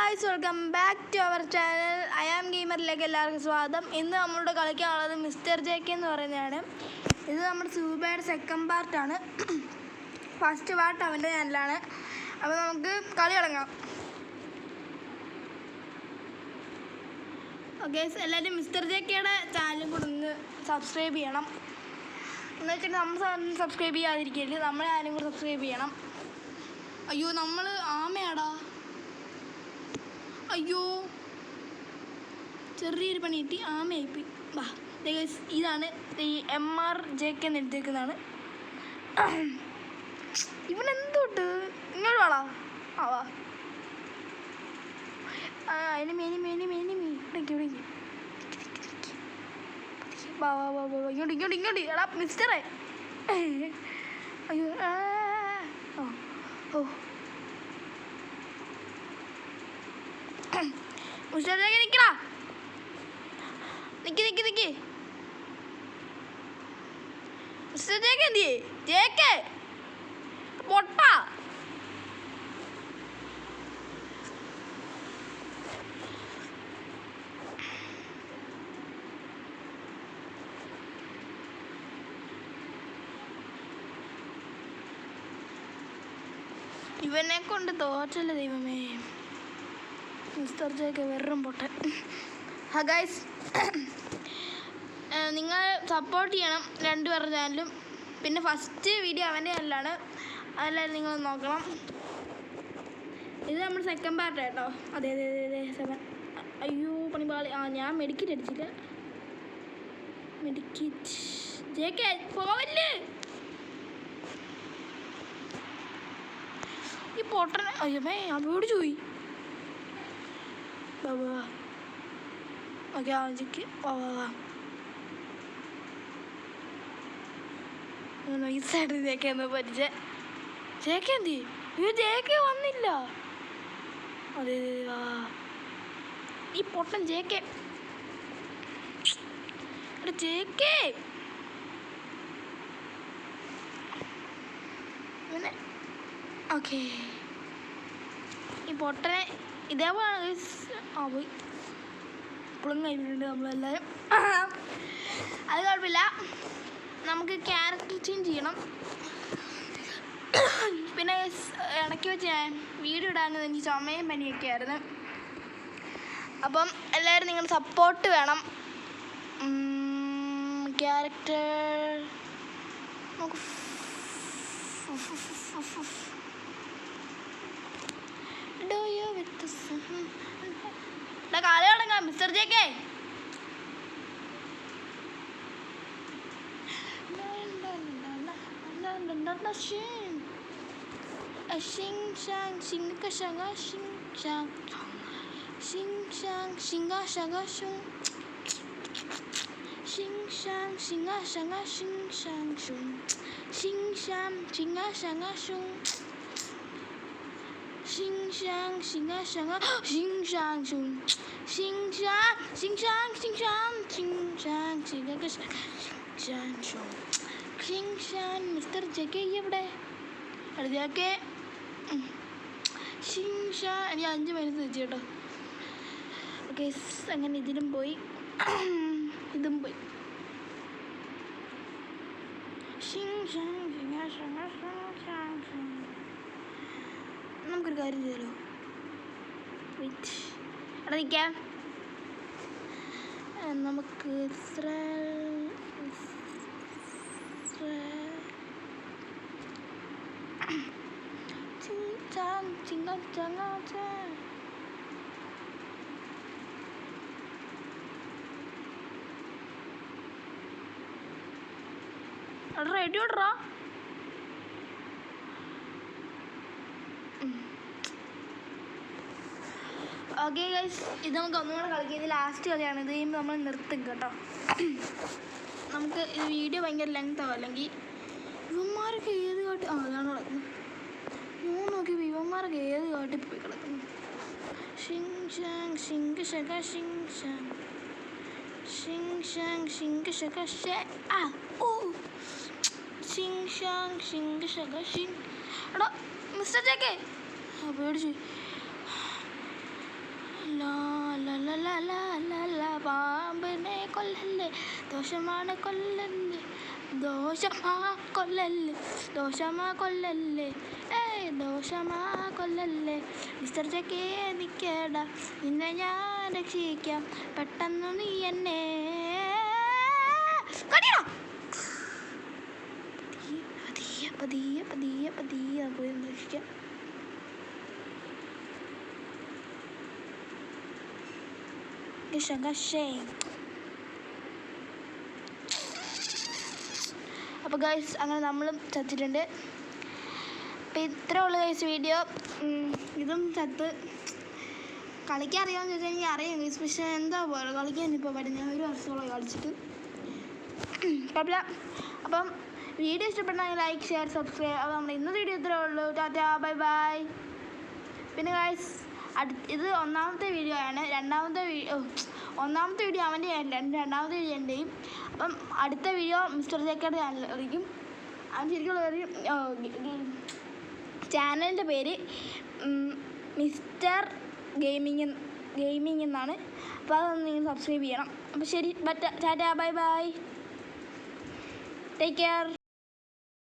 Guys, welcome back to our channel. I am ഗെയിമറിലേക്ക് എല്ലാവർക്കും സ്വാഗതം. ഇന്ന് നമ്മളുടെ കളിക്കാനുള്ളത് മിസ്റ്റർ ജെകെ എന്ന് പറയുന്നതാണ്. ഇത് നമ്മുടെ സൂബയുടെ സെക്കൻഡ് പാർട്ടാണ്. ഫസ്റ്റ് പാർട്ട് അവൻ്റെ ചാനലാണ്. അപ്പോൾ നമുക്ക് കളി തുടങ്ങാം. ഓക്കെ, എല്ലാവരും മിസ്റ്റർ ജെകെയുടെ ചാനലും കൂടെ ഒന്ന് സബ്സ്ക്രൈബ് ചെയ്യണം. എന്ന് വെച്ചിട്ട് നമ്മൾ സബ്സ്ക്രൈബ് ചെയ്യാതിരിക്കരുത്, നമ്മളെ ആരും കൂടെ സബ്സ്ക്രൈബ് ചെയ്യണം. അയ്യോ, നമ്മൾ ആമയാടാ. അയ്യോ, ചെറിയൊരു പണി കിട്ടി, ആമയായിപ്പോയി. വാ, ഇതാണ് ഈ MR JK എന്ന് എഴുതിയേക്കുന്നതാണ്. ഇവനെന്തോട്ട് ഇങ്ങോട്ട് വാടാ. ആ വാ, എനിമി ഇടയ്ക്ക് വാ വാ വാ വാ, ഇങ്ങോട്ട് എടാ മിസ്റ്ററേ. അയ്യോ, ഓ മിസ്റ്റർ ജെകെ നിക്കടാ, നിക്ക് മിസ്റ്റർ ജെകെ എന്തിയേ? ജെകെ പൊട്ട. ഇവനെ കൊണ്ട് തോറ്റല്ല ദൈവമേ. മിസ്റ്റർ ജെകെ വെറും പൊട്ടൻ. ഗൈസ്, നിങ്ങൾ സപ്പോർട്ട് ചെയ്യണം രണ്ടുപേരുടെ ചാനലും. പിന്നെ ഫസ്റ്റ് വീഡിയോ അവൻ്റെ ചാനലാണ്, അതെല്ലാവരും നിങ്ങൾ നോക്കണം. ഇത് നമ്മുടെ സെക്കൻഡ് പാർട്ട് കേട്ടോ. അതെ 7. അയ്യോ പണിപാളി. ഞാൻ മെഡിക്കറ്റ് അടിച്ചില്ല. മെഡിക്കറ്റ് ജെകെ പോവല്ലേ ഈ പൊട്ടൻ. അയ്യമ്മേ, അവയോട് ചോയി. ഓക്കെ, ആജിക്ക് നൈസായിട്ട് ജെകെ ഒന്ന് പരിചയ. ജെകെ എന്തി? അയ്യോ, ജെകെ വന്നില്ല. അതെ, ഈ പൊട്ടൻ ജെകെ. ജെകെ ഓക്കെ, ഈ പൊട്ടനെ ഇതേപോലെ പോയി ഇപ്പോഴും കഴിഞ്ഞിട്ടുണ്ട് നമ്മളെല്ലാവരും. അത് കുഴപ്പമില്ല, നമുക്ക് ക്യാരക്ടർ ചേഞ്ച് ചെയ്യണം. പിന്നെ ഇടയ്ക്ക് വെച്ച് ഞാൻ വീഡിയോ ഇടാൻ എനിക്ക് ചുമയും പനിയൊക്കെ ആയിരുന്നു. അപ്പം എല്ലാവരും നിങ്ങൾ സപ്പോർട്ട് വേണം. ക്യാരക്ടർ നമുക്ക് കളി തുടങ്ങാം. മിസ്റ്റർ ജെകെ മിസ്റ്റർ ജെകെ എവിടെ? ജെകെ എനിക്ക് 5 മിനിറ്റ് വെച്ച് കേട്ടോ. ഓക്കെ, അങ്ങനെ ഇതിലും പോയി, ഇതും പോയി. നമുക്കൊരു കാര്യം ചെയ്യലോ. എടാ നിൽക്കാം, നമുക്ക് റെഡി ഓടറാ. ഓക്കെ ഗൈസ്, ഇത് നമുക്ക് ഒന്നുകൂടെ കളിക്കാം. ഇത് ലാസ്റ്റ് കളിയാണ്. ഇത് കഴിയുമ്പോൾ നമ്മൾ നിർത്തും കേട്ടോ. നമുക്ക് ഇത് വീഡിയോ ഭയങ്കര ലെങ്ത് ആവും. അല്ലെങ്കിൽ ഇവന്മാരൊക്കെ ഏത് കാട്ടി അതാണ് കിടക്കുന്നത്. നോക്കി ഇവന്മാരൊക്കെ ഏത് കാട്ടി പോയി കിടക്കുന്നു. എടാ മിസ്റ്റർ ജെകെ പേടിച്ചു. പാമ്പിനെ കൊല്ലല്ലേ ദോഷമാണ് കൊല്ലല്ലേ ദോഷമാ കൊല്ലല്ലേ ഏയ് ദോഷമാ കൊല്ലല്ലേ മിസ്റ്റർ ജെക്കെ നിൽക്കേടാ നിന്നെ ഞാൻ രക്ഷിക്കാം പെട്ടെന്ന് നീ എന്നെ പതിയെ പോയി രക്ഷിക്കാം. അപ്പോൾ ഗൈസ് അങ്ങനെ നമ്മളും ചത്തിട്ടുണ്ട്. അപ്പോൾ ഇത്രേ ഉള്ളൂ ഗൈസ് വീഡിയോ. ഇതും ചത്ത് കളിക്കാൻ അറിയാമെന്ന് ചോദിച്ചാൽ എനിക്ക് അറിയാം ഗൈസ്, പക്ഷേ എന്താ പോലെ കളിക്കാൻ ഇപ്പോൾ പറ്റും. ഞാൻ 1 വർഷത്തോളം കളിച്ചിട്ട് കുഴപ്പമില്ല. അപ്പം വീഡിയോ ഇഷ്ടപ്പെട്ടാൽ ലൈക്ക് ഷെയർ സബ്സ്ക്രൈബ്. അപ്പോൾ നമ്മുടെ ഇന്നത്തെ വീഡിയോ ഇത്രേ ഉള്ളൂ. Tata bye bye. പിന്നെ ഗൈസ് ഇത് ഒന്നാമത്തെ വീഡിയോ ആണ്. ഒന്നാമത്തെ വീഡിയോ അവൻ്റെ രണ്ടാമത്തെ വീഡിയോ എൻ്റെയും. അപ്പം അടുത്ത വീഡിയോ മിസ്റ്റർ ജെക്കയുടെ ചാനലായിരിക്കും. അവൻ ശരിക്കും ചാനലിൻ്റെ പേര് മിസ്റ്റർ ഗെയിമിങ് എന്നാണ്. അപ്പോൾ അതൊന്ന് നിങ്ങൾ സബ്സ്ക്രൈബ് ചെയ്യണം. അപ്പോൾ ശരി, tata bye bye, take care.